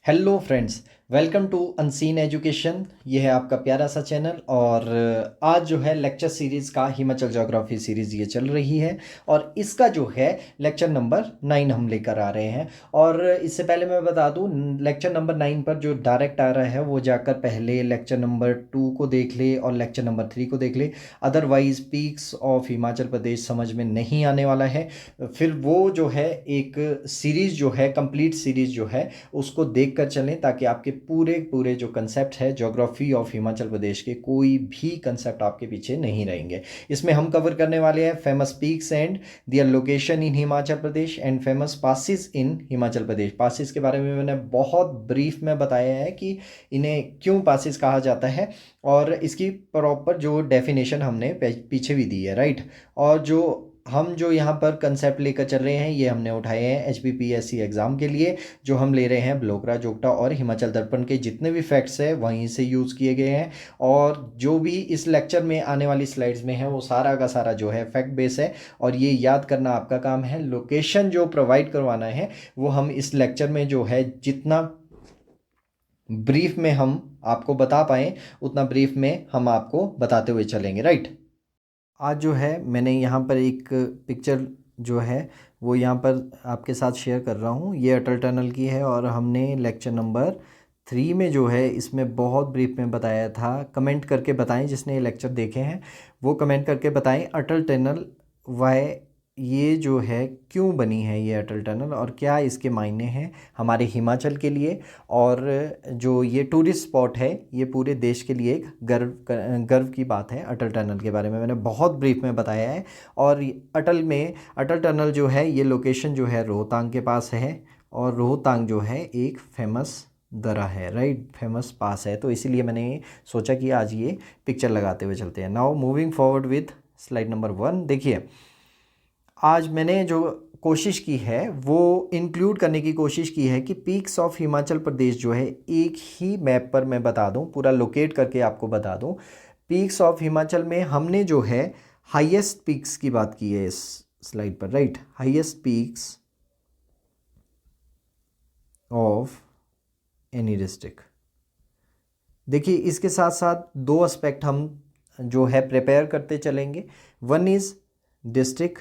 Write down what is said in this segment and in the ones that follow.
Hello friends, welcome to Unseen Education. ये है आपका प्यारा सा चैनल और आज जो है लेक्चर सीरीज़ का हिमाचल ज्योग्राफी सीरीज़ ये चल रही है और इसका जो है लेक्चर नंबर 9 हम लेकर आ रहे हैं। और इससे पहले मैं बता दूं, लेक्चर नंबर 9 पर जो डायरेक्ट आ रहा है वो जाकर पहले लेक्चर नंबर 2 को देख ले और लेक्चर नंबर 3 को देख ले। अदरवाइज़ पीक्स ऑफ हिमाचल प्रदेश समझ में नहीं आने वाला है। फिर वो जो है एक सीरीज़ जो है, कंप्लीट सीरीज़ जो है उसको देख कर चलें ताकि आपके पूरे पूरे जो कंसेप्ट है ज्योग्राफी ऑफ हिमाचल प्रदेश के, कोई भी कंसेप्ट आपके पीछे नहीं रहेंगे। इसमें हम कवर करने वाले हैं famous peaks and their location in Himachal Pradesh and famous passes in Himachal Pradesh. Passes के बारे में मैंने बहुत ब्रीफ में बताया है कि इन्हें क्यों पासिस कहा जाता है और इसकी प्रॉपर जो डेफिनेशन हमने पीछे भी दी है, राइट। और जो यहाँ पर कंसेप्ट लेकर चल रहे हैं ये हमने उठाए हैं HPPSC एग्ज़ाम के लिए, जो हम ले रहे हैं ब्लोकरा जोगटा और हिमाचल दर्पण के जितने भी फैक्ट्स हैं वहीं से यूज़ किए गए हैं। और जो भी इस लेक्चर में आने वाली स्लाइड्स में है वो सारा का सारा जो है फैक्ट बेस है और ये याद करना आपका काम है। लोकेशन जो प्रोवाइड करवाना है वो हम इस लेक्चर में जो है जितना ब्रीफ में हम आपको बता पाएँ उतना ब्रीफ में हम आपको बताते हुए चलेंगे, राइट। आज जो है मैंने यहाँ पर एक पिक्चर जो है वो यहाँ पर आपके साथ शेयर कर रहा हूँ। ये अटल टनल की है और हमने लेक्चर नंबर 3 में जो है इसमें बहुत ब्रीफ में बताया था। कमेंट करके बताएं जिसने ये लेक्चर देखे हैं, वो कमेंट करके बताएं अटल टनल वाई, ये जो है क्यों बनी है ये अटल टनल और क्या इसके मायने हैं हमारे हिमाचल के लिए। और जो ये टूरिस्ट स्पॉट है ये पूरे देश के लिए एक गर्व की बात है। अटल टनल के बारे में मैंने बहुत ब्रीफ में बताया है। और अटल टनल जो है ये लोकेशन जो है रोहतांग के पास है और रोहतांग जो है एक फेमस दरा है, राइट, फेमस पास है। तो इसीलिए मैंने सोचा कि आज ये पिक्चर लगाते हुए चलते हैं। Now moving forward with slide number 1। देखिए आज मैंने जो कोशिश की है वो इंक्लूड करने की कोशिश की है कि पीक्स ऑफ हिमाचल प्रदेश जो है एक ही मैप पर मैं बता दूं, पूरा लोकेट करके आपको बता दूं। पीक्स ऑफ हिमाचल में हमने जो है हाईएस्ट पीक्स की बात की है इस स्लाइड पर, right. Highest peaks of any district. देखिए इसके साथ साथ दो एस्पेक्ट हम जो है प्रिपेयर करते चलेंगे। One is district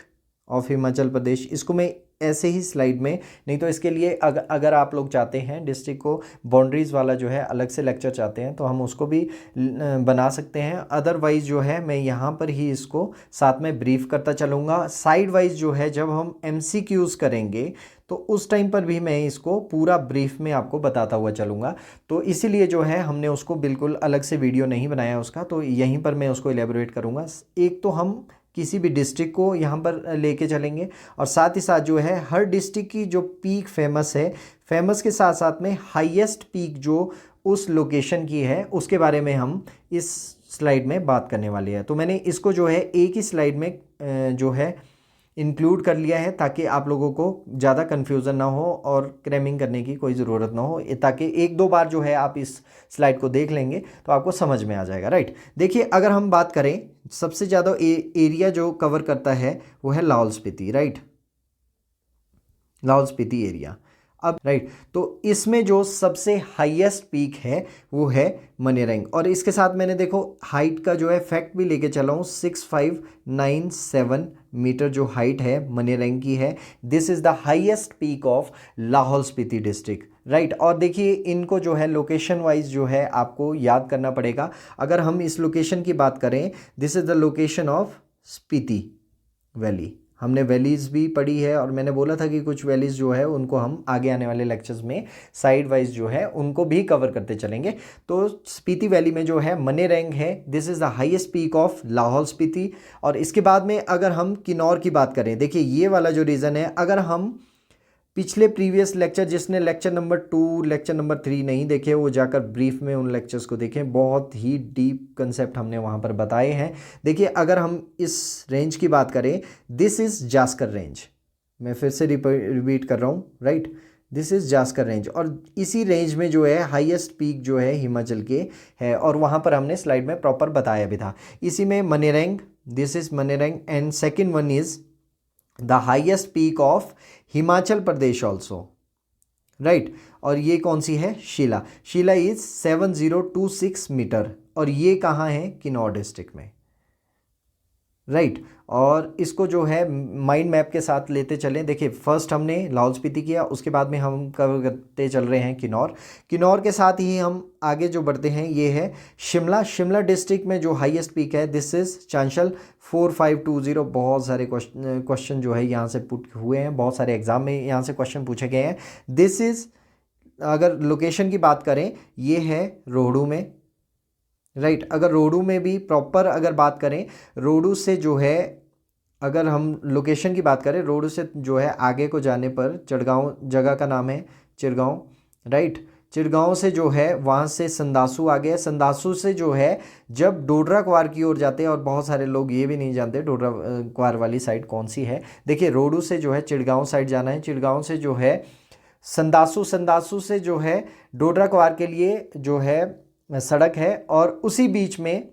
of Himachal Pradesh, इसको मैं ऐसे ही स्लाइड में, नहीं तो इसके लिए अगर आप लोग चाहते हैं डिस्ट्रिक्ट को बाउंड्रीज़ वाला जो है अलग से लेक्चर चाहते हैं तो हम उसको भी बना सकते हैं। अदरवाइज़ जो है मैं यहाँ पर ही इसको साथ में ब्रीफ करता चलूँगा। साइड वाइज जो है जब हम MCQs करेंगे तो उस टाइम पर भी मैं इसको पूरा ब्रीफ में आपको बताता हुआ चलूँगा। तो इसीलिए जो है हमने उसको बिल्कुल अलग से वीडियो नहीं बनाया उसका, तो यहीं पर मैं उसको एलेबोरेट करूँगा। एक तो हम किसी भी डिस्ट्रिक्ट को यहाँ पर लेके चलेंगे और साथ ही साथ जो है हर डिस्ट्रिक्ट की जो पीक फेमस है, फेमस के साथ साथ में हाईएस्ट पीक जो उस लोकेशन की है उसके बारे में हम इस स्लाइड में बात करने वाले हैं। तो मैंने इसको जो है एक ही स्लाइड में जो है इंक्लूड कर लिया है ताकि आप लोगों को ज़्यादा कन्फ्यूज़न ना हो और क्रैमिंग करने की कोई ज़रूरत ना हो, ताकि एक दो बार जो है आप इस स्लाइड को देख लेंगे तो आपको समझ में आ जाएगा, राइट। देखिए अगर हम बात करें सबसे ज़्यादा एरिया जो कवर करता है वो है लाहौल स्पीति, राइट, लाहौल स्पीति एरिया। अब राइट, तो इसमें जो सबसे हाईएस्ट पीक है वो है मनीरंग और इसके साथ मैंने देखो हाइट का जो है फैक्ट भी लेके चला हूँ। 6597 मीटर जो हाइट है मनीरंग की है। This is the highest peak of Lahaul Spiti district, right. और देखिए इनको जो है लोकेशन वाइज जो है आपको याद करना पड़ेगा। अगर हम इस लोकेशन की बात करें, this is the location of Spiti valley. हमने वैलीज़ भी पढ़ी है और मैंने बोला था कि कुछ वैलीज़ जो है उनको हम आगे आने वाले लेक्चर्स में साइड वाइज जो है उनको भी कवर करते चलेंगे। तो स्पीति वैली में जो है मनीरंग है, this is the highest peak of Lahaul Spiti. और इसके बाद में अगर हम किन्नौर की बात करें, देखिए ये वाला जो रीज़न है, अगर हम पिछले प्रीवियस लेक्चर, जिसने लेक्चर नंबर 2 लेक्चर नंबर 3 नहीं देखे वो जाकर ब्रीफ में उन लेक्चर्स को देखें, बहुत ही डीप कंसेप्ट हमने वहाँ पर बताए हैं। देखिए अगर हम इस रेंज की बात करें, दिस इज़ जास्कर रेंज, मैं फिर से रिपीट कर रहा हूँ, right, this is Zanskar range. और इसी रेंज में जो है हाईएस्ट पीक जो है हिमाचल के है और वहाँ पर हमने स्लाइड में प्रॉपर बताया भी था। इसी में Manirang, this is Manirang and second one is the highest peak of Himachal Pradesh also, right. और ये कौन सी है? शिला। शिला इज 7026 मीटर और ये कहाँ है? किन्नौर डिस्ट्रिक्ट में, राइट। और इसको जो है माइंड मैप के साथ लेते चलें। देखिए फर्स्ट हमने लाहौल स्पीति किया, उसके बाद में हम कवर करते चल रहे हैं किन्नौर। किन्नौर के साथ ही हम आगे जो बढ़ते हैं ये है शिमला। शिमला डिस्ट्रिक्ट में जो हाईएस्ट पीक है दिस इज़ चांशल 4520। बहुत सारे क्वेश्चन जो है यहाँ से पुट हुए हैं, बहुत सारे एग्जाम में यहाँ से क्वेश्चन पूछे गए हैं। दिस इज़, अगर लोकेशन की बात करें ये है रोहड़ू में, राइट। अगर रोहड़ू में भी प्रॉपर अगर बात करें, रोहड़ू से जो है अगर हम लोकेशन की बात करें, रोहड़ू से जो है आगे को जाने पर चिड़गांव, जगह का नाम है चिड़गांव, राइट। चिड़गांव से जो है वहाँ से संदासू आ गया। संदासू से जो है जब डोडरा क्वार की ओर जाते हैं, और बहुत सारे लोग ये भी नहीं जानते डोडरा क्वार वाली साइड कौन सी है। देखिए रोहड़ू से जो है चिड़गांव साइड जाना है, चिड़गांव से जो है संदासू, संदासू से जो है डोडरा क्वार के लिए जो है सड़क है, और उसी बीच में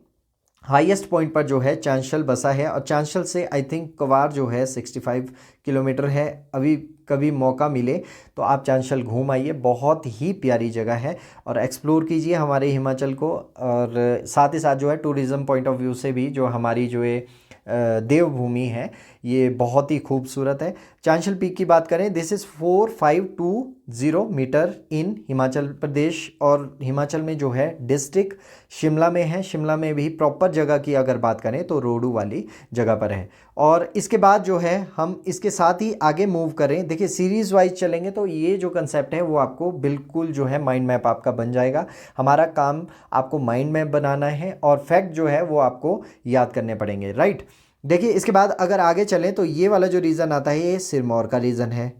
हाईएस्ट पॉइंट पर जो है चांशल बसा है। और चांशल से आई थिंक क्वार जो है 65 किलोमीटर है। अभी कभी मौका मिले तो आप चांशल घूम आइए, बहुत ही प्यारी जगह है और एक्सप्लोर कीजिए हमारे हिमाचल को। और साथ ही साथ जो है टूरिज़्म पॉइंट ऑफ व्यू से भी जो हमारी जो ये देवभूमि है ये बहुत ही खूबसूरत है। चांशल पीक की बात करें, दिस इज़ 4520 मीटर इन हिमाचल प्रदेश, और हिमाचल में जो है डिस्ट्रिक्ट शिमला में है। शिमला में भी प्रॉपर जगह की अगर बात करें तो रोहड़ू वाली जगह पर है। और इसके बाद जो है हम इसके साथ ही आगे मूव करें, देखिए सीरीज़ वाइज चलेंगे तो ये जो कंसेप्ट है वो आपको बिल्कुल जो है माइंड मैप आपका बन जाएगा। हमारा काम आपको माइंड मैप बनाना है और फैक्ट जो है वो आपको याद करने पड़ेंगे, राइट। देखिए इसके बाद अगर आगे चलें तो ये वाला जो रीज़न आता है ये सिरमौर का रीज़न है,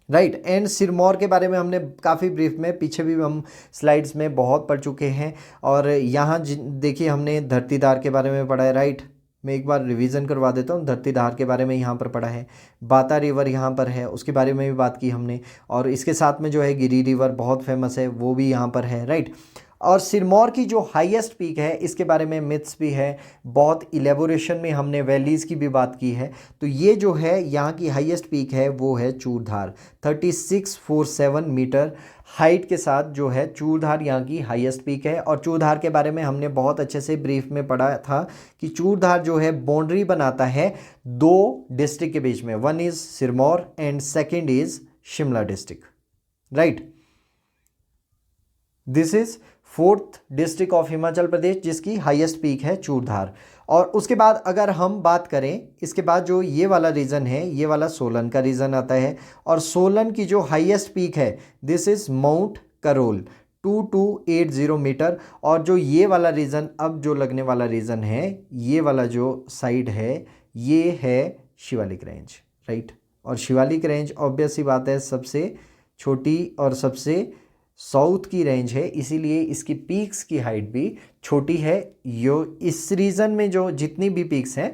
राइट। एंड सिरमौर के बारे में हमने काफ़ी ब्रीफ में पीछे भी हम स्लाइड्स में बहुत पढ़ चुके हैं। और यहाँ देखिए हमने धरतीधार के बारे में पढ़ा है, राइट। मैं एक बार रिवीजन करवा देता हूँ। धरतीधार के बारे में यहाँ पर पढ़ा है, बाता रिवर यहाँ पर है, उसके बारे में भी बात की हमने। और इसके साथ में जो है गिरी रिवर बहुत फेमस है, वो भी यहाँ पर है, राइट। और सिरमौर की जो हाईएस्ट पीक है इसके बारे में मिथ्स भी है, बहुत इलेबोरेशन में हमने वैलीज़ की भी बात की है। तो ये जो है यहाँ की हाईएस्ट पीक है वो है चूरधार, 3647 मीटर हाइट के साथ जो है चूरधार यहाँ की हाईएस्ट पीक है। और चूरधार के बारे में हमने बहुत अच्छे से ब्रीफ में पढ़ा था कि चूरधार जो है बाउंड्री बनाता है दो डिस्ट्रिक्ट के बीच में, one is Sirmaur and second is Shimla district, right. This is 4th district of Himachal Pradesh जिसकी हाईएस्ट पीक है चूरधार। और उसके बाद अगर हम बात करें, इसके बाद जो ये वाला रीजन है ये वाला सोलन का रीजन आता है। और सोलन की जो हाईएस्ट पीक है this is mount Karol 2280 metre. और जो ये वाला रीजन अब जो लगने वाला रीजन है, ये वाला जो साइड है ये है शिवालिक रेंज, राइट। और शिवालिक रेंज ऑब्वियस सी बात है सबसे छोटी और सबसे साउथ की रेंज है, इसीलिए इसकी पीक्स की हाइट भी छोटी है। यो इस रीजन में जो जितनी भी पीक्स हैं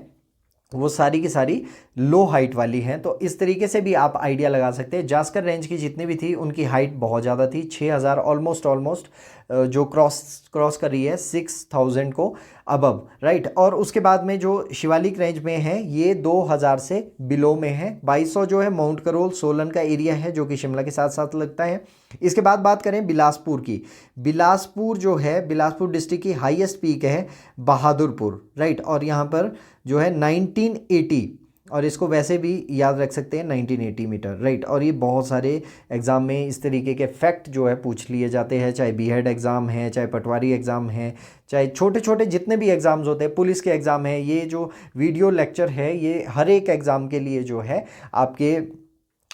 वो सारी की सारी लो हाइट वाली हैं। तो इस तरीके से भी आप आइडिया लगा सकते हैं। जास्कर रेंज की जितनी भी थी उनकी हाइट बहुत ज़्यादा थी, 6000 ऑलमोस्ट जो क्रॉस कर रही है 6000 को अबव, राइट। और उसके बाद में जो शिवालिक रेंज में है ये 2000 से बिलो में है। 2200 जो है माउंट करोल सोलन का एरिया है जो कि शिमला के साथ साथ लगता है। इसके बाद बात करें बिलासपुर की, बिलासपुर जो है बिलासपुर डिस्ट्रिक्ट की हाईएस्ट पीक है बहादुरपुर, राइट। और यहाँ पर जो है 1980, और इसको वैसे भी याद रख सकते हैं 1980 मीटर, राइट। और ये बहुत सारे एग्ज़ाम में इस तरीके के फैक्ट जो है पूछ लिए जाते हैं, चाहे बीएड एग्ज़ाम है, चाहे पटवारी एग्ज़ाम है, चाहे छोटे छोटे जितने भी एग्ज़ाम्स होते हैं, पुलिस के एग्ज़ाम है। ये जो वीडियो लेक्चर है ये हर एक एग्ज़ाम के लिए जो है आपके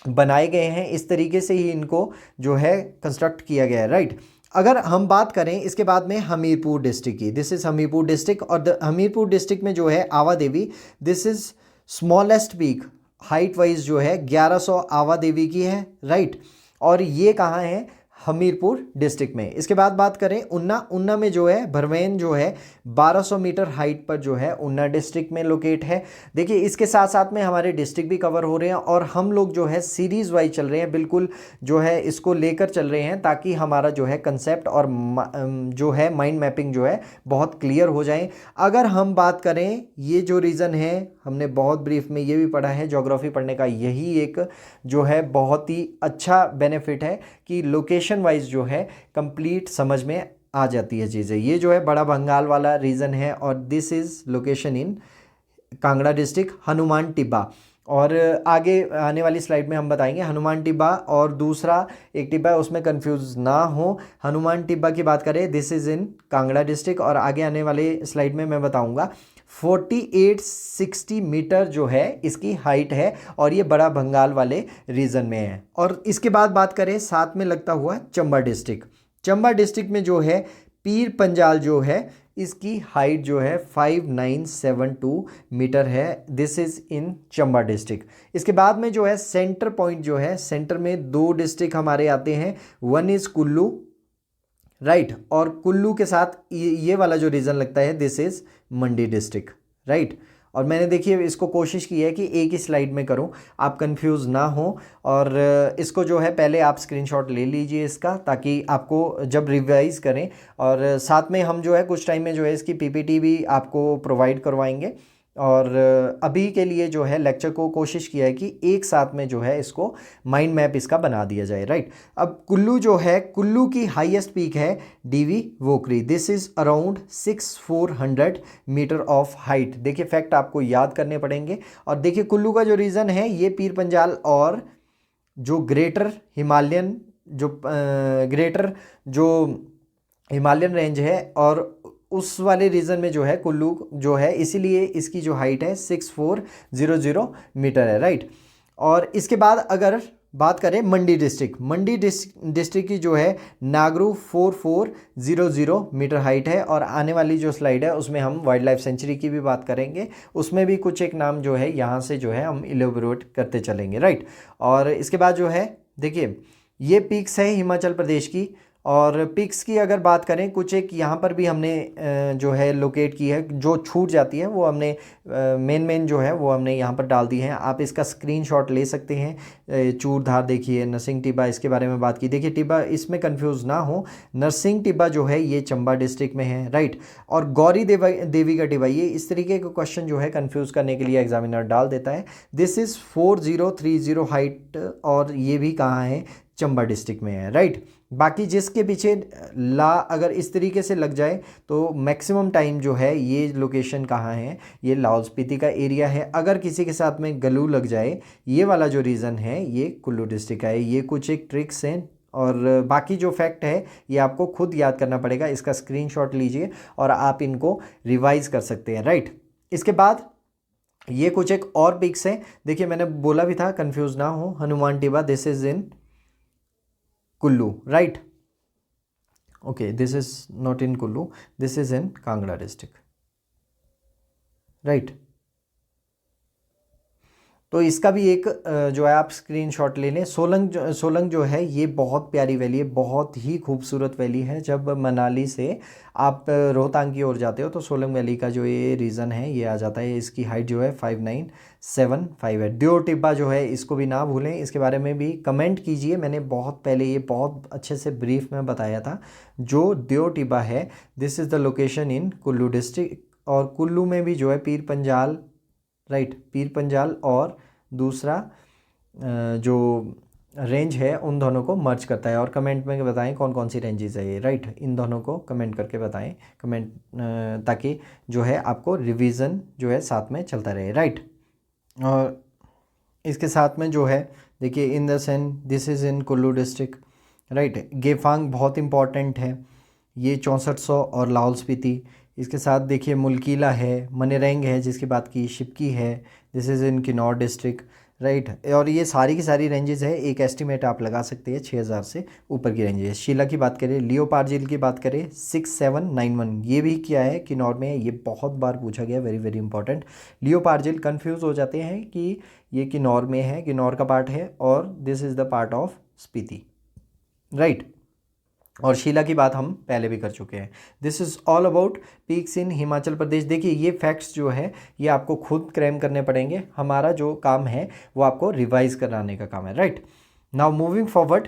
बनाए गए हैं, इस तरीके से ही इनको जो है कंस्ट्रक्ट किया गया है, राइट। अगर हम बात करें इसके बाद में हमीरपुर डिस्ट्रिक्ट की, दिस इज़ हमीरपुर डिस्ट्रिक्ट। और हमीरपुर डिस्ट्रिक्ट में जो है Awa Devi, this is smallest peak height wise जो है 1100 आवा देवी की है, राइट। और ये कहाँ है? हमीरपुर डिस्ट्रिक्ट में। इसके बाद बात करें उन्ना, उन्ना में जो है भरवेन जो है 1200 मीटर हाइट पर जो है उन्ना डिस्ट्रिक्ट में लोकेट है। देखिए इसके साथ साथ में हमारे डिस्ट्रिक्ट भी कवर हो रहे हैं और हम लोग जो है सीरीज़ वाइज चल रहे हैं, बिल्कुल जो है इसको लेकर चल रहे हैं ताकि हमारा जो है कंसेप्ट और जो है माइंड मैपिंग जो है बहुत क्लियर हो जाए। अगर हम बात करें, ये जो रीज़न है हमने बहुत ब्रीफ में ये भी पढ़ा है, ज्योग्राफी पढ़ने का यही एक जो है बहुत ही अच्छा बेनिफिट है कि लोकेशन वाइज जो है कंप्लीट समझ में आ जाती है चीज़ें। ये जो है बड़ा भंगाल वाला रीजन है और this is location in Kangra district, Hanuman Tibba. और आगे आने वाली स्लाइड में हम बताएंगे हनुमान टिब्बा और दूसरा एक टिब्बा है, उसमें कंफ्यूज ना हो। हनुमान टिब्बा की बात करें, this is in Kangra district और आगे आने वाले स्लाइड में मैं बताऊंगा 4860 मीटर जो है इसकी हाइट है और ये बड़ा भंगाल वाले रीजन में है। और इसके बाद बात करें साथ में लगता हुआ चंबा डिस्ट्रिक्ट, चंबा डिस्ट्रिक्ट में जो है पीर पंजाल जो है इसकी हाइट जो है 5972 मीटर है। This is in Chamba district. इसके बाद में जो है सेंटर पॉइंट जो है, सेंटर में दो डिस्ट्रिक्ट हमारे आते हैं, वन इज़ कुल्लू, राइट, और कुल्लू के साथ ये वाला जो रीजन लगता है this is Mandi district, right. और मैंने देखिए इसको कोशिश की है कि एक ही स्लाइड में करूं, आप कंफ्यूज ना हो। और इसको जो है पहले आप स्क्रीनशॉट ले लीजिए इसका, ताकि आपको जब रिवाइज करें, और साथ में हम जो है कुछ टाइम में जो है इसकी पीपीटी भी आपको प्रोवाइड करवाएंगे। और अभी के लिए जो है लेक्चर को कोशिश किया है कि एक साथ में जो है इसको माइंड मैप इसका बना दिया जाए, राइट। अब कुल्लू जो है, कुल्लू की हाईएस्ट पीक है डीवी वोकरी, this is around 6400 metre of height. देखिए फैक्ट आपको याद करने पड़ेंगे। और देखिए कुल्लू का जो रीज़न है ये पीर पंजाल और जो ग्रेटर हिमालयन रेंज है और उस वाले रीजन में जो है कुल्लू जो है, इसीलिए इसकी जो हाइट है 6400 मीटर है, राइट। और इसके बाद अगर बात करें मंडी डिस्ट्रिक्ट, मंडी डिस्ट्रिक्ट की जो है नागरू 4400 मीटर हाइट है। और आने वाली जो स्लाइड है उसमें हम वाइल्ड लाइफ सेंचुरी की भी बात करेंगे, उसमें भी कुछ एक नाम जो है यहाँ से जो है हम इलेबोरेट करते चलेंगे, राइट। और इसके बाद जो है देखिए ये पीक्स है हिमाचल प्रदेश की, और पिक्स की अगर बात करें कुछ एक यहाँ पर भी हमने जो है लोकेट की है, जो छूट जाती है वो हमने मेन जो है वो हमने यहाँ पर डाल दी है। आप इसका स्क्रीनशॉट ले सकते हैं। चूरधार देखिए, नरसिंह टिब्बा इसके बारे में बात की। देखिए टिब्बा, इसमें कंफ्यूज ना हो, नरसिंह टिब्बा जो है ये चंबा डिस्ट्रिक्ट में है, राइट। और गौरी देवी का टिब्बा, ये इस तरीके का क्वेश्चन जो है कन्फ्यूज़ करने के लिए एग्जामिनर डाल देता है। दिस इज़ 4030 हाइट और ये भी कहाँ है, चंबा डिस्ट्रिक्ट में है, राइट। बाकी जिसके पीछे ला अगर इस तरीके से लग जाए तो मैक्सिमम टाइम जो है ये लोकेशन कहाँ है, ये लाहौल स्पीति का एरिया है। अगर किसी के साथ में गलू लग जाए, ये वाला जो रीज़न है ये कुल्लू डिस्ट्रिक्ट का है। ये कुछ एक ट्रिक्स हैं और बाकी जो फैक्ट है ये आपको खुद याद करना पड़ेगा। इसका स्क्रीनशॉट लीजिए और आप इनको रिवाइज कर सकते हैं, राइट। इसके बाद ये कुछ एक और पिक्स हैं। देखिए मैंने बोला भी था कंफ्यूज ना हो, Hanuman Tibba this is in Kullu, right. Okay, this is not in Kullu, this is in Kangra district, right. तो इसका भी एक जो है आप स्क्रीनशॉट ले लें। सोलंग जो है ये बहुत प्यारी वैली है, बहुत ही खूबसूरत वैली है। जब मनाली से आप रोहतांग की ओर जाते हो तो सोलंग वैली का जो ये रीज़न है ये आ जाता है। इसकी हाइट जो है 5975 है। दियो टिब्बा जो है इसको भी ना भूलें, इसके बारे में भी कमेंट कीजिए। मैंने बहुत पहले ये बहुत अच्छे से ब्रीफ में बताया था। जो दियो टिब्बा है this is the location in Kullu district. और कुल्लू में भी जो है पीर पंजाल, राइट, पीर पंजाल और दूसरा जो रेंज है उन दोनों को मर्ज करता है। और कमेंट में बताएं कौन कौन सी रेंजेस है ये, राइट। इन दोनों को कमेंट करके बताएं, कमेंट ताकि जो है आपको रिवीजन जो है साथ में चलता रहे, राइट। और इसके साथ में जो है देखिए in the Sen this is in Kullu district, right. Gephang बहुत इंपॉर्टेंट है, ये 6400 और लाहौल स्पीति। इसके साथ देखिए मुल्कीला है, मनेरेंग है जिसकी बात की, शिपकी है, this is in Kinnaur district, right. और ये सारी की सारी रेंजेस है, एक एस्टिमेट आप लगा सकते हैं 6000 से ऊपर की रेंजेस। शीला की बात करें, लियोपार्जिल की बात करें 6791, ये भी क्या है किन्नौर में है। ये बहुत बार पूछा गया, वेरी वेरी इंपॉर्टेंट। लियोपार्जिल कंफ्यूज हो जाते हैं कि ये किन्नौर में है, किन्नौर का पार्ट है और this is the part of Spiti, right. और शीला की बात हम पहले भी कर चुके हैं। This is all about peaks in Himachal Pradesh. देखिए ये फैक्ट्स जो है ये आपको खुद क्रैम करने पड़ेंगे, हमारा जो काम है वो आपको रिवाइज कराने का काम है, राइट। नाउ मूविंग फॉरवर्ड,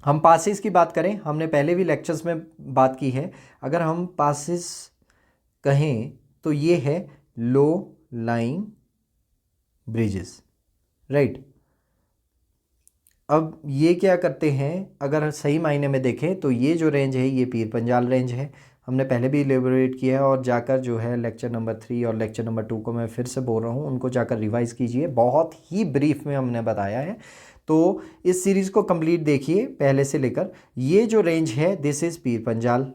हम पासिस की बात करें, हमने पहले भी लेक्चर्स में बात की है। अगर हम पासिस कहें तो ये है लो लाइंग ब्रिजेस, राइट। अब ये क्या करते हैं, अगर सही मायने में देखें तो ये जो रेंज है ये पीर पंजाल रेंज है, हमने पहले भी इलेबोरेट किया है। और जाकर जो है लेक्चर नंबर 3 और लेक्चर नंबर 2 को मैं फिर से बोल रहा हूँ, उनको जाकर रिवाइज़ कीजिए, बहुत ही ब्रीफ में हमने बताया है। तो इस सीरीज़ को कंप्लीट देखिए पहले से लेकर। ये जो रेंज है this is Pir Panjal,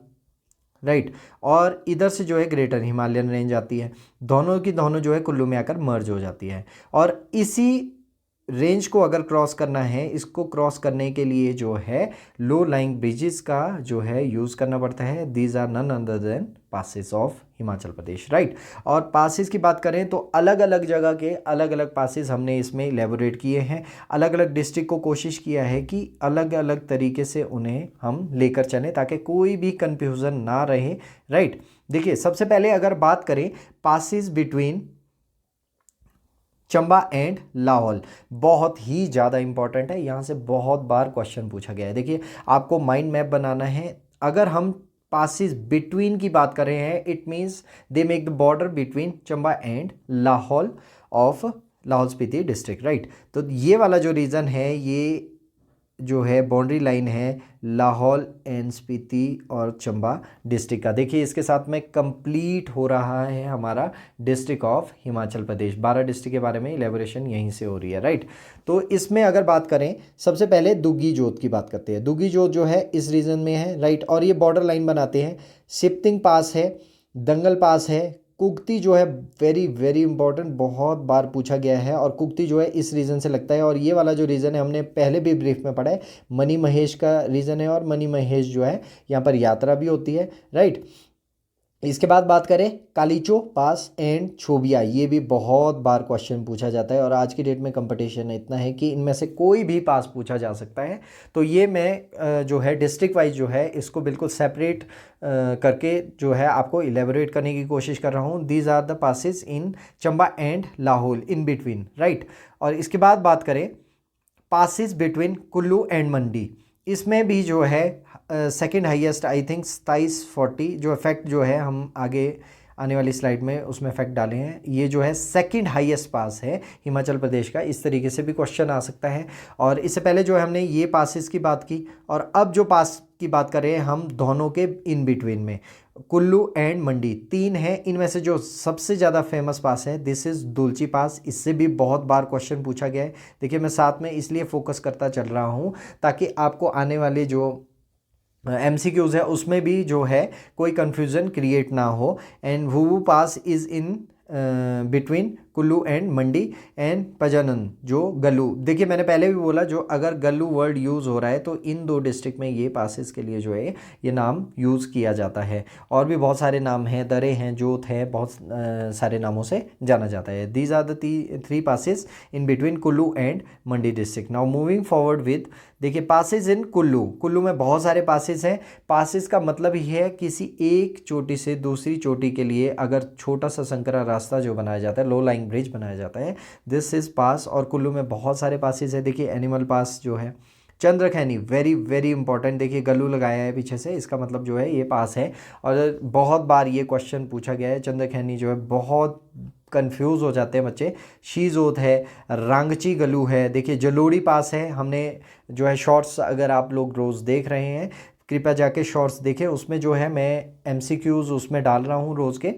right. और इधर से जो है ग्रेटर हिमालयन रेंज आती है, दोनों की दोनों जो है कुल्लू में आकर मर्ज हो जाती है। और इसी रेंज को अगर क्रॉस करना है, इसको क्रॉस करने के लिए जो है लो लाइंग ब्रिजेस का जो है यूज़ करना पड़ता है। These are none other than passes of Himachal Pradesh, right. और पासेस की बात करें तो अलग अलग जगह के अलग अलग पासेस हमने इसमें इलेबोरेट किए हैं। अलग अलग डिस्ट्रिक्ट को कोशिश किया है कि अलग अलग तरीके से उन्हें हम लेकर चलें ताकि कोई भी कन्फ्यूज़न ना रहे, राइट। देखिए सबसे पहले अगर बात करें passes between Chamba and Lahaul, बहुत ही ज़्यादा इंपॉर्टेंट है, यहाँ से बहुत बार क्वेश्चन पूछा गया है। देखिए आपको माइंड मैप बनाना है। अगर हम पासिस बिटवीन की बात कर रहे हैं, it means they make the border between Chamba and Lahaul of Lahaul Spiti district, right. तो ये वाला जो रीज़न है, ये जो है बाउंड्री लाइन है लाहौल एंड स्पीति और चंबा डिस्ट्रिक्ट का। देखिए इसके साथ में कंप्लीट हो रहा है हमारा district of Himachal Pradesh. 12 district के बारे में इलेबोरेशन यहीं से हो रही है, राइट। तो इसमें अगर बात करें, सबसे पहले दुग्गी जोत की बात करते हैं। दुग्गी जोत जो है इस रीजन में है, राइट। और ये बॉर्डर लाइन बनाते हैं। सिप्तिंग पास है, दंगल पास है, कुगती जो है वेरी वेरी इंपॉर्टेंट, बहुत बार पूछा गया है। और कुगती जो है इस रीज़न से लगता है। और ये वाला जो रीज़न है हमने पहले भी ब्रीफ में पढ़ा है, मनी महेश का रीज़न है। और मनी महेश जो है यहाँ पर यात्रा भी होती है, राइट। इसके बाद बात करें कालीचो पास एंड छोबिया, ये भी बहुत बार क्वेश्चन पूछा जाता है। और आज की डेट में कंपटीशन इतना है कि इनमें से कोई भी पास पूछा जा सकता है। तो ये मैं जो है डिस्ट्रिक्ट वाइज जो है इसको बिल्कुल सेपरेट करके जो है आपको इलेबोरेट करने की कोशिश कर रहा हूँ। These are the passes in Chamba and Lahaul in between, right. और इसके बाद बात करें passes between Kullu and Mandi, इसमें भी जो है सेकंड हाईएस्ट, आई थिंक 2740 जो इफेक्ट जो है हम आगे आने वाली स्लाइड में उसमें इफेक्ट डाले हैं। ये जो है सेकंड हाईएस्ट पास है हिमाचल प्रदेश का। इस तरीके से भी क्वेश्चन आ सकता है। और इससे पहले जो है हमने ये पासिस की बात की, और अब जो पास की बात कर रहे हैं हम दोनों के इन बिटवीन में, कुल्लू एंड मंडी 3 है। इनमें से जो सबसे ज़्यादा फेमस पास है दिस इज़ दुलची पास। इससे भी बहुत बार क्वेश्चन पूछा गया है। देखिए मैं साथ में इसलिए फोकस करता चल रहा हूँ ताकि आपको आने वाले जो MCQs है उसमें भी जो है कोई कन्फ्यूज़न क्रिएट ना हो। And Bhubu pass is in between Kullu and Mandi and पजानन जो गल्लू। देखिए मैंने पहले भी बोला, जो अगर गल्लू वर्ड यूज़ हो रहा है तो इन 2 डिस्ट्रिक्ट में ये पासेस के लिए जो है ये नाम यूज़ किया जाता है। और भी बहुत सारे नाम हैं, दरे हैं, जोत है, बहुत सारे नामों से जाना जाता है। These are the 3 passes in between Kullu and Mandi district. Now moving forward with, देखिए पासेस इन कुल्लू। कुल्लू में बहुत सारे पासेस हैं। पासेस का मतलब ही है किसी एक चोटी से दूसरी चोटी के लिए अगर छोटा सा संकरा रास्ता जो बनाया जाता है, लो लाइंग ब्रिज बनाया जाता है, दिस इज़ पास। और कुल्लू में बहुत सारे पासेस है। देखिए एनिमल पास जो है, चंद्रखैनी वेरी वेरी इंपॉर्टेंट, देखिए गल्लू लगाया है पीछे से, इसका मतलब जो है ये पास है। और बहुत बार ये क्वेश्चन पूछा गया है। चंद्रखैनी जो है बहुत कंफ्यूज हो जाते हैं बच्चे। शीजोत है, रांगची गलू है, देखिए जलोड़ी पास है। हमने जो है शॉर्ट्स, अगर आप लोग रोज़ देख रहे हैं कृपया जाके शॉर्ट्स देखें, उसमें जो है मैं MCQs उसमें डाल रहा हूँ रोज़ के।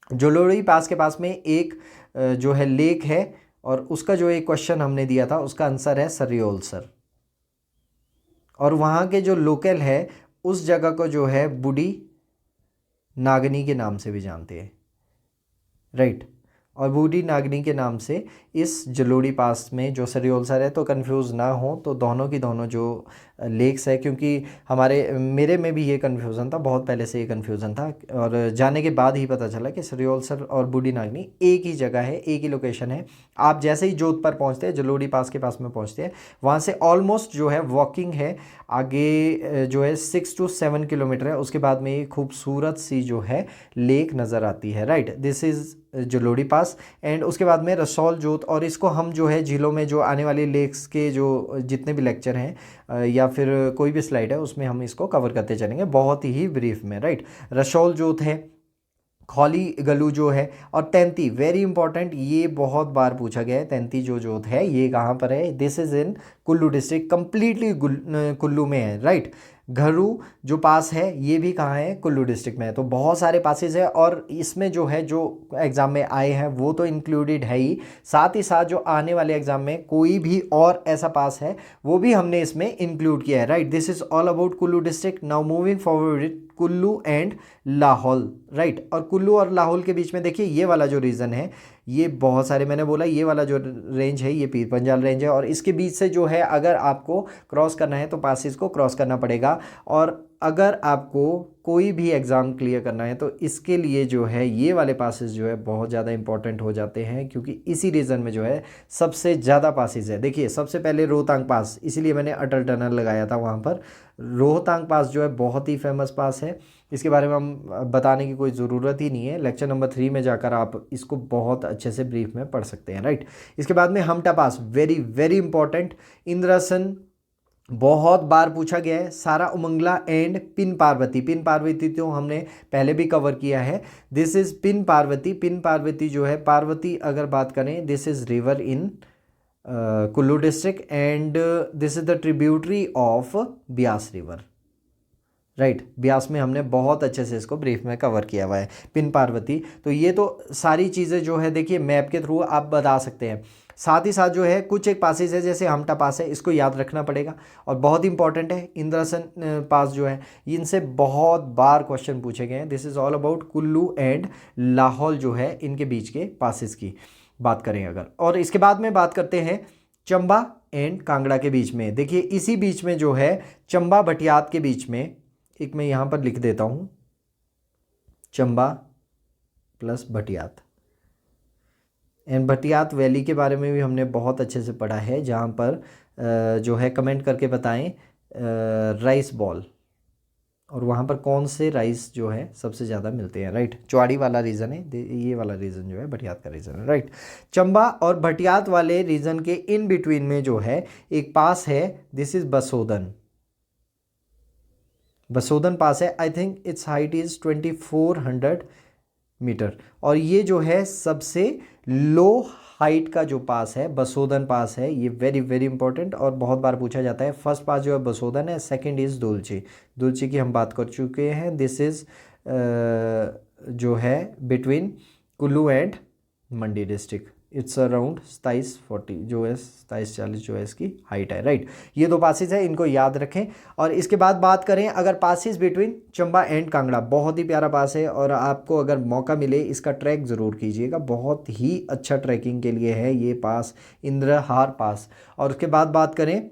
जलोड़ी पास के पास में एक जो है लेक है, और उसका जो एक क्वेश्चन हमने दिया था उसका आंसर है सरयोल सर। और वहाँ के जो लोकल है उस जगह को जो है बूढ़ी नागनी के नाम से भी जानते हैं, राइट। और बूढ़ी नागनी के नाम से इस जलोड़ी पास में जो सरियोलसर है। तो कंफ्यूज ना हो, तो दोनों की दोनों जो लेक्स है, क्योंकि मेरे में भी ये कन्फ्यूज़न था, बहुत पहले से ये कन्फ्यूज़न था और जाने के बाद ही पता चला कि सरियोलसर और बूढ़ी नागनी एक ही जगह है, एक ही लोकेशन है। आप जैसे ही जोध पर पहुँचते हैं, जलोड़ी पास के पास में पहुँचते हैं, वहाँ से ऑलमोस्ट जो है वॉकिंग है आगे जो है 6 to 7 किलोमीटर है। उसके बाद में ये खूबसूरत सी जो है लेक नज़र आती है, right. This is Jalori pass and उसके बाद में रसौल जोत। और इसको हम जो है झीलों में जो आने वाली लेक्स के जो जितने भी लेक्चर हैं या फिर कोई भी स्लाइड है उसमें हम इसको कवर करते चलेंगे बहुत ही ब्रीफ में, राइट। रसौल जोत है, खौली गलू जो है, और तैंती वेरी इंपॉर्टेंट, ये बहुत बार पूछा गया है। तैंती जो जोत है ये कहाँ पर है? This is in Kullu district, completely Kullu में है, राइट। घरू जो पास है ये भी कहाँ है? कुल्लू डिस्ट्रिक्ट में है। तो बहुत सारे पासेस है और इसमें जो है जो एग्ज़ाम में आए हैं वो तो इंक्लूडेड है ही, साथ ही साथ जो आने वाले एग्ज़ाम में कोई भी और ऐसा पास है वो भी हमने इसमें इंक्लूड किया है, right. This is all about Kullu district. Now moving forward Kullu and Lahaul, right. और कुल्लू और लाहौल के बीच में देखिए ये वाला जो रीजन है, ये बहुत सारे मैंने बोला ये वाला जो रेंज है ये पीर पंजाल रेंज है, और इसके बीच से जो है अगर आपको क्रॉस करना है तो पासिस को क्रॉस करना पड़ेगा। और अगर आपको कोई भी एग्ज़ाम क्लियर करना है तो इसके लिए जो है ये वाले पासेस जो है बहुत ज़्यादा इंपॉर्टेंट हो जाते हैं, क्योंकि इसी रीजन में जो है सबसे ज़्यादा पासेस है। देखिए सबसे पहले रोहतांग पास, इसीलिए मैंने अटल टनल लगाया था वहाँ पर। रोहतांग पास जो है बहुत ही फेमस पास है, इसके बारे में हम बताने की कोई ज़रूरत ही नहीं है। लेक्चर नंबर 3 में जाकर आप इसको बहुत अच्छे से ब्रीफ में पढ़ सकते हैं, राइट। इसके बाद में Hamta pass, very very important. Indrasan बहुत बार पूछा गया है। सारा उमंगला एंड पिन पार्वती, पिन पार्वती तो हमने पहले भी कवर किया है। दिस इज़ पिन पार्वती, पिन पार्वती जो है पार्वती अगर बात करें, this is river in Kullu district and this is the tributary of Beas river, right. Beas में हमने बहुत अच्छे से इसको ब्रीफ में कवर किया हुआ है, पिन पार्वती। तो ये तो सारी चीज़ें जो है देखिए मैप के थ्रू आप बता सकते हैं। साथ ही साथ जो है कुछ एक पासेस है जैसे हमटा पास है, इसको याद रखना पड़ेगा और बहुत इंपॉर्टेंट है। इंद्रासन पास जो है इनसे बहुत बार क्वेश्चन पूछे गए हैं। This is all about Kullu and Lahaul जो है इनके बीच के पासेस की बात करें अगर। और इसके बाद में बात करते हैं चंबा एंड कांगड़ा के बीच में। देखिए इसी बीच में जो है चंबा भटियात के बीच में, एक मैं यहाँ पर लिख देता हूँ, Chamba plus Bhattiyat. And Bhattiyat valley के बारे में भी हमने बहुत अच्छे से पढ़ा है, जहाँ पर जो है कमेंट करके बताएं राइस बॉल, और वहाँ पर कौन से राइस जो है सबसे ज़्यादा मिलते हैं, राइट। चौड़ी वाला रीज़न है, ये वाला रीज़न जो है भटियात का रीज़न है, राइट। चंबा और भटियात वाले रीज़न के इन बिटवीन में जो है एक पास है, दिस इज़ बसोदन। बसोदन पास है, I think its height is 2400 metre, और ये जो है सबसे लो हाइट का जो पास है बसोदन पास है। ये वेरी वेरी इंपॉर्टेंट और बहुत बार पूछा जाता है। फर्स्ट पास जो है बसोदन है, सेकंड इज़ दुलची। दुलची की हम बात कर चुके हैं। दिस इज़ जो है between Kullu and Mandi district. It's around 2740 जो है 2740 जो है इसकी हाइट है, राइट। ये दो पासेस है, इनको याद रखें। और इसके बाद बात करें अगर passes between Chamba and Kangra, बहुत ही प्यारा पास है और आपको अगर मौका मिले इसका ट्रैक ज़रूर कीजिएगा, बहुत ही अच्छा ट्रैकिंग के लिए है ये पास, इंद्रहार पास। और उसके बाद बात करें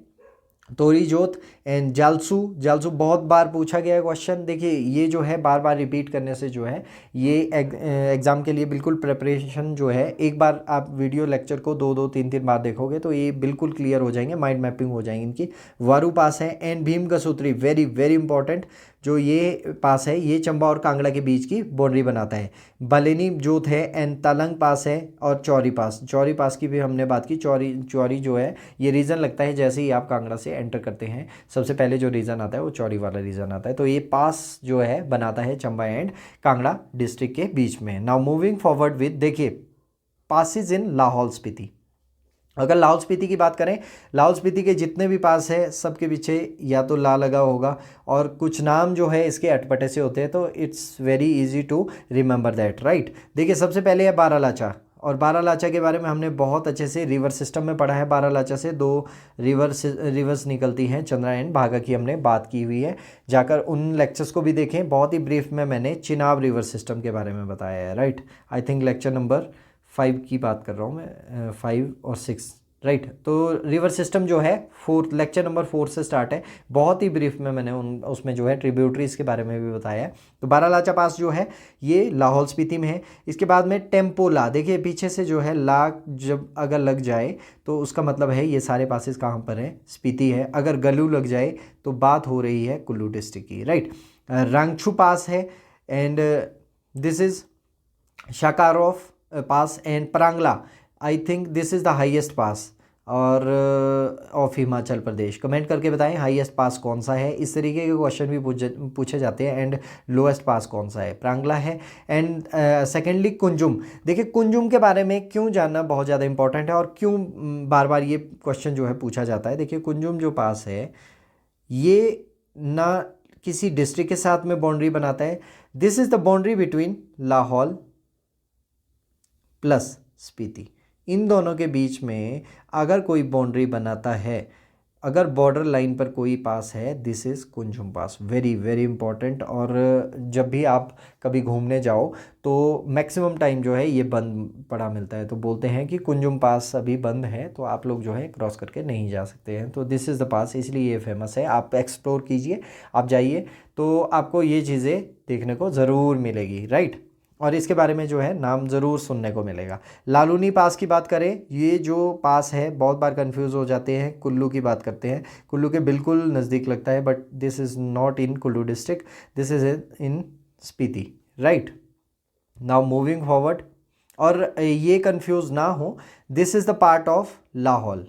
तोरी जोत एंड जालसू। जालसू बहुत बार पूछा गया है क्वेश्चन। देखिए ये जो है बार बार रिपीट करने से जो है ये एग्ज़ाम के लिए बिल्कुल प्रिपरेशन जो है, एक बार आप वीडियो लेक्चर को 2-2 3-3 बार देखोगे तो ये बिल्कुल क्लियर हो जाएंगे, माइंड मैपिंग हो जाएंगी इनकी। वारू पास है and Bhim Kasutri, very very important. जो ये पास है ये चंबा और कांगड़ा के बीच की बाउंड्री बनाता है। बलेनी जोत है एंड तलंग पास है और चौरी पास। चौरी पास की भी हमने बात की। चौरी जो है ये रीज़न लगता है जैसे ही आप कांगड़ा से एंटर करते हैं, सबसे पहले जो रीज़न आता है वो चौरी वाला रीज़न आता है। तो ये पास जो है बनाता है चंबा एंड कांगड़ा डिस्ट्रिक्ट के बीच में। नाउ मूविंग फॉरवर्ड विद, देखिए पासिस इन लाहौल स्पीति। अगर लाहौल स्पीति की बात करें, लाहौल स्पीति के जितने भी पास है सबके पीछे या तो ला लगा होगा और कुछ नाम जो है इसके अटपटे से होते हैं, तो it's very easy to remember that, right. देखिए सबसे पहले है बारालाचा, और बारालाचा के बारे में हमने बहुत अच्छे से रिवर सिस्टम में पढ़ा है। बारालाचा से 2 रिवर्स निकलती हैं, चंद्रा एंड भागा की हमने बात की हुई है, जाकर उन लेक्चर्स को भी देखें। बहुत ही ब्रीफ में मैंने चिनाब रिवर सिस्टम के बारे में बताया है, right. I think lecture number 5 की बात कर रहा हूँ मैं, 5 और 6, राइट। तो रिवर सिस्टम जो है लेक्चर नंबर 4 से स्टार्ट है। बहुत ही ब्रीफ में मैंने उसमें जो है ट्रिब्यूटरीज के बारे में भी बताया है। तो बारालाचा पास जो है ये लाहौल स्पीति में है। इसके बाद में टेम्पोला, देखिए पीछे से जो है ला जब अगर लग जाए तो उसका मतलब है ये सारे पासेस कहाँ पर हैं, स्पीति है। अगर गलू लग जाए तो बात हो रही है कुल्लू डिस्ट्रिक्ट की, राइट। रंगछू पास है and this is Shakarof pass and Parangla, I think this is the highest pass और ऑफ हिमाचल प्रदेश। कमेंट करके बताएं हाईएस्ट पास कौन सा है। इस तरीके के क्वेश्चन भी पूछे जाते हैं। एंड लोएस्ट पास कौन सा है, प्रांगला है। एंड सेकेंडली कुंजुम, देखिए कुंजुम के बारे में क्यों जानना बहुत ज़्यादा इंपॉर्टेंट है और क्यों बार बार ये क्वेश्चन जो है पूछा जाता है। देखिए कुंजुम जो पास है ये ना किसी डिस्ट्रिक्ट के साथ में बाउंड्री बनाता है, this is the boundary between Lahaul plus Spiti. इन दोनों के बीच में अगर कोई बाउंड्री बनाता है, अगर बॉर्डर लाइन पर कोई पास है, this is Kunzum pass. Very very important. और जब भी आप कभी घूमने जाओ तो मैक्सिमम टाइम जो है ये बंद पड़ा मिलता है, तो बोलते हैं कि कुंजुम पास अभी बंद है, तो आप लोग जो है क्रॉस करके नहीं जा सकते हैं। तो दिस इज़ द पास, इसलिए ये फेमस है। आप एक्सप्लोर कीजिए, आप जाइए तो आपको ये चीज़ें देखने को ज़रूर मिलेगी, राइट। और इसके बारे में जो है नाम ज़रूर सुनने को मिलेगा। लालूनी पास की बात करें, ये जो पास है बहुत बार कंफ्यूज हो जाते हैं। कुल्लू की बात करते हैं, कुल्लू के बिल्कुल नज़दीक लगता है, but this is not in Kullu district, this is in Spiti, right. Now moving forward, और ये कंफ्यूज ना हो, this is the part of Lahaul,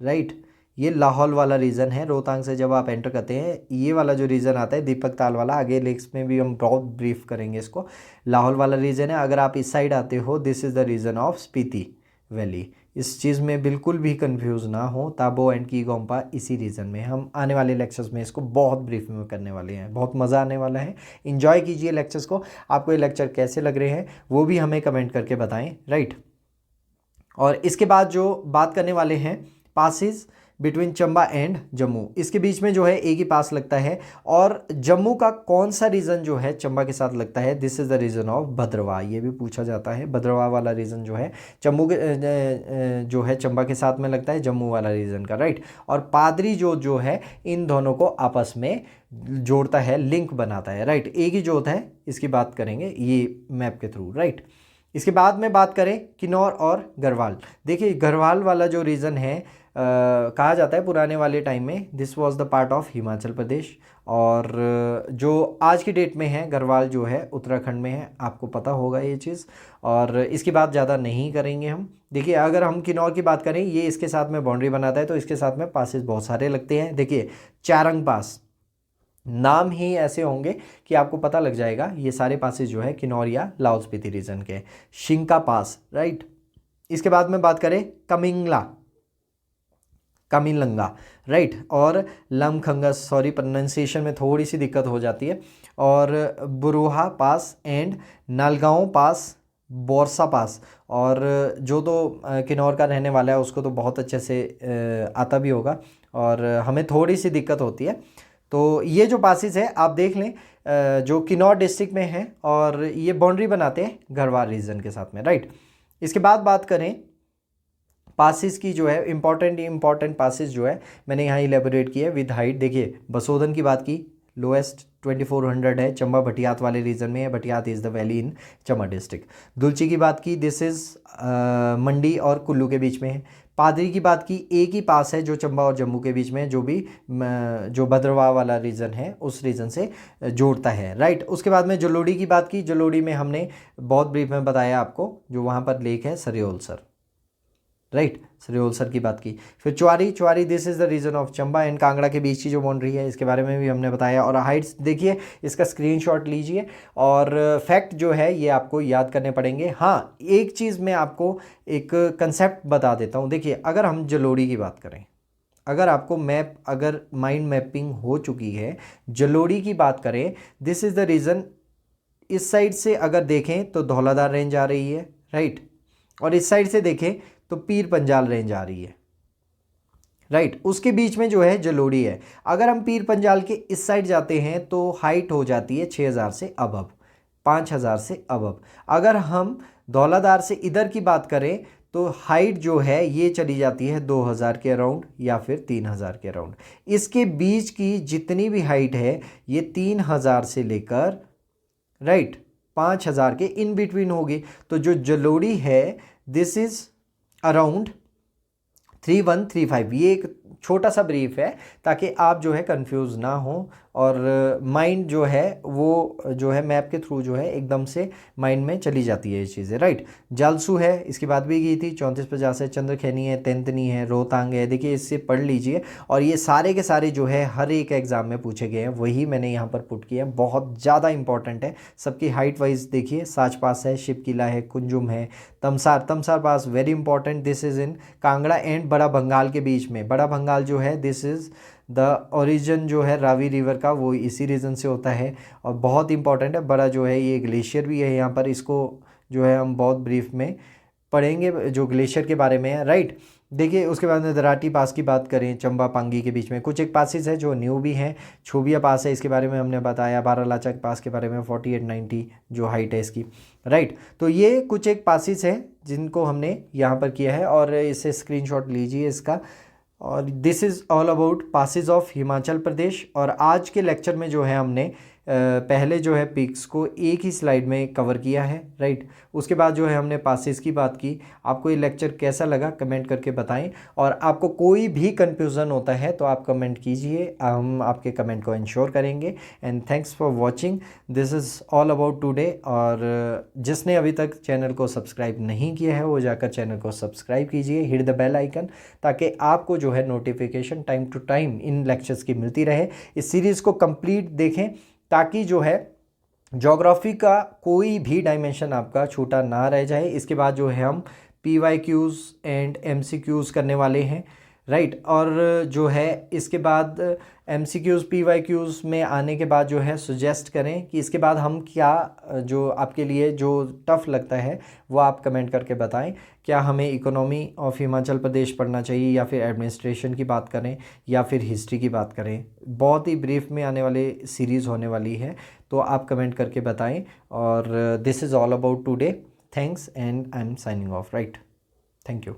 right. ये लाहौल वाला रीजन है। रोहतांग से जब आप एंटर करते हैं ये वाला जो रीजन आता है दीपक ताल वाला, आगे लेक्स में भी हम बहुत ब्रीफ करेंगे इसको, लाहौल वाला रीजन है। अगर आप इस साइड आते हो, this is the region of Spiti valley. इस चीज़ में बिल्कुल भी कंफ्यूज ना हो, ताबो एंड की गोम्पा इसी रीजन में। हम आने वाले लेक्चर्स में इसको बहुत ब्रीफ में करने वाले हैं, बहुत मज़ा आने वाला है। इन्जॉय कीजिए लेक्चर्स को। आपको ये लेक्चर कैसे लग रहे हैं वो भी हमें कमेंट करके बताएं, राइट। और इसके बाद जो बात करने वाले हैं passes between Chamba and Jammu, इसके बीच में जो है एक ही पास लगता है। और जम्मू का कौन सा रीजन जो है चंबा के साथ लगता है, this is the region of Bhaderwah. ये भी पूछा जाता है, भद्रवाह वाला रीजन जो है जम्मू के जो है चंबा के साथ में लगता है, जम्मू वाला रीजन का, राइट। और पादरी जो है इन दोनों को आपस में जोड़ता है, लिंक बनाता है, राइट। एक ही जोत है, इसकी बात करेंगे ये मैप के थ्रू, राइट। इसके बाद में बात करें किन्नौर और गढ़वाल, देखिए गढ़वाल वाला जो रीजन है कहा जाता है पुराने वाले टाइम में this was the part of Himachal Pradesh. और जो आज की डेट में है गढ़वाल जो है उत्तराखंड में है, आपको पता होगा ये चीज़। और इसकी बात ज़्यादा नहीं करेंगे हम। देखिए अगर हम किन्नौर की बात करें, ये इसके साथ में बाउंड्री बनाता है, तो इसके साथ में पासेस बहुत सारे लगते हैं। देखिए चारंग पास, नाम ही ऐसे होंगे कि आपको पता लग जाएगा ये सारे पासेस जो है किन्नौर या लाहौल स्पीति रीजन के। शिंका पास, राइट। इसके बाद में बात करें कामिलंगा, राइट। और लमखंगा, सॉरी प्रोनाउंसिएशन में थोड़ी सी दिक्कत हो जाती है। और बुरोहा पास एंड नालगांव पास, बोरसा पास। और जो तो किन्नौर का रहने वाला है उसको तो बहुत अच्छे से आता भी होगा, और हमें थोड़ी सी दिक्कत होती है। तो ये जो पासिस है आप देख लें जो किन्नौर डिस्ट्रिक्ट में है, और ये बाउंड्री बनाते हैं गढ़वाल रीजन के साथ में, राइट। इसके बाद बात करें पासिस की, जो है इंपॉर्टेंट पासिस जो है मैंने यहाँ इलेबोरेट किया है विद हाइट। देखिए बसोदन की बात की, लोएस्ट 2400 है, चंबा भटियात वाले रीजन में है। Bhattiyat is the valley in Chamba district. Dulchi की बात की, दिस इज़ मंडी और कुल्लू के बीच में है। पादरी की बात की, एक ही पास है जो चंबा और जम्मू के बीच में, जो भी जो भद्रवाह वाला रीजन है उस रीजन से जोड़ता है, राइट। उसके बाद में जलोड़ी की बात की, जलोड़ी में हमने बहुत ब्रीफ में बताया आपको, जो वहाँ पर लेक है सरियोलसर, राइट। सरियोलसर की बात की। फिर Chuari this is the region of Chamba and Kangra के बीच की जो बाउंड्री है, इसके बारे में भी हमने बताया। और हाइट्स देखिए, इसका स्क्रीनशॉट लीजिए, और फैक्ट जो है ये आपको याद करने पड़ेंगे। हाँ, एक चीज़ मैं आपको एक कंसेप्ट बता देता हूँ। देखिए अगर हम जलोड़ी की बात करें, अगर आपको अगर माइंड मैपिंग हो चुकी है, जलोड़ी की बात करें, दिस इज़ द रीज़न। इस साइड से अगर देखें तो धौलाधार रेंज आ रही है, राइट। और इस साइड से देखें तो पीर पंजाल रेंज आ रही है, राइट। उसके बीच में जो है जलोड़ी है। अगर हम पीर पंजाल के इस साइड जाते हैं तो हाइट हो जाती है 6000 से अबव, 5000 से अबव। अगर हम धौलाधार से इधर की बात करें तो हाइट जो है ये चली जाती है 2000 के अराउंड या फिर 3000 के अराउंड। इसके बीच की जितनी भी हाइट है ये 3000 से लेकर राइट 5000 के इन बिटवीन होगी। तो जो जलोड़ी है दिस इज अराउंड 3135। ये एक छोटा सा ब्रीफ है ताकि आप जो है कंफ्यूज ना हो और माइंड जो है वो जो है मैप के थ्रू जो है एकदम से माइंड में चली जाती है ये चीज़ें राइट। जालसू है, इसकी बात भी की थी, 3450 है, चंद्रखैनी है, तेंतनी है, रोहतांग है। देखिए इससे पढ़ लीजिए और ये सारे के सारे जो है हर एक एग्जाम में पूछे गए हैं, वही मैंने यहाँ पर पुट किया है। बहुत ज़्यादा इंपॉर्टेंट है सबकी हाइट वाइज। देखिए साच पास है, शिव किला है, कुंजुम है, Tamsar pass very important. This is in Kangra and Bara Bhangal के बीच में। बड़ा बंगाल जो है दिस इज़ द ओरिजिन जो है रावी रिवर का, वो इसी रीज़न से होता है और बहुत इंपॉर्टेंट है। बड़ा जो है ये ग्लेशियर भी है यहाँ पर, इसको जो है हम बहुत ब्रीफ में पढ़ेंगे जो ग्लेशियर के बारे में है राइट। देखिए उसके बाद में दराटी पास की बात करें, चंबा पांगी के बीच में कुछ एक पासिस है जो न्यू भी हैं। छोबिया पास है, इसके बारे में हमने बताया। बारालाचा के पास के बारे में 4890 जो हाइट है इसकी राइट। तो ये कुछ एक पासिस है जिनको हमने यहाँ पर किया है और इसे स्क्रीनशॉट लीजिए इसका। और this is all about passes of Himachal Pradesh. और आज के लेक्चर में जो है हमने पहले जो है पिक्स को एक ही स्लाइड में कवर किया है राइट। उसके बाद जो है हमने पासिस की बात की। आपको ये लेक्चर कैसा लगा कमेंट करके बताएं और आपको कोई भी कन्फ्यूज़न होता है तो आप कमेंट कीजिए, हम आपके कमेंट को इंश्योर करेंगे। And thanks for watching, this is all about today. और जिसने अभी तक चैनल को सब्सक्राइब नहीं किया है वो जाकर चैनल को सब्सक्राइब कीजिए, हिट द बेल आइकन, ताकि आपको जो है नोटिफिकेशन टाइम टू टाइम इन लेक्चर्स की मिलती रहे। इस सीरीज़ को कंप्लीट देखें ताकि जो है ज्योग्राफी का कोई भी डायमेंशन आपका छूटा ना रह जाए। इसके बाद जो है हम PYQs एंड MCQs करने वाले हैं राइट। और जो है इसके बाद MCQs PYQs में आने के बाद जो है सुजेस्ट करें कि इसके बाद हम क्या जो आपके लिए जो टफ़ लगता है वो आप कमेंट करके बताएं। क्या हमें इकोनॉमी ऑफ हिमाचल प्रदेश पढ़ना चाहिए या फिर एडमिनिस्ट्रेशन की बात करें या फिर हिस्ट्री की बात करें। बहुत ही ब्रीफ में आने वाली सीरीज़ होने वाली है, तो आप कमेंट करके बताएं। और this is all about today. Thanks and I am signing off right. Thank you.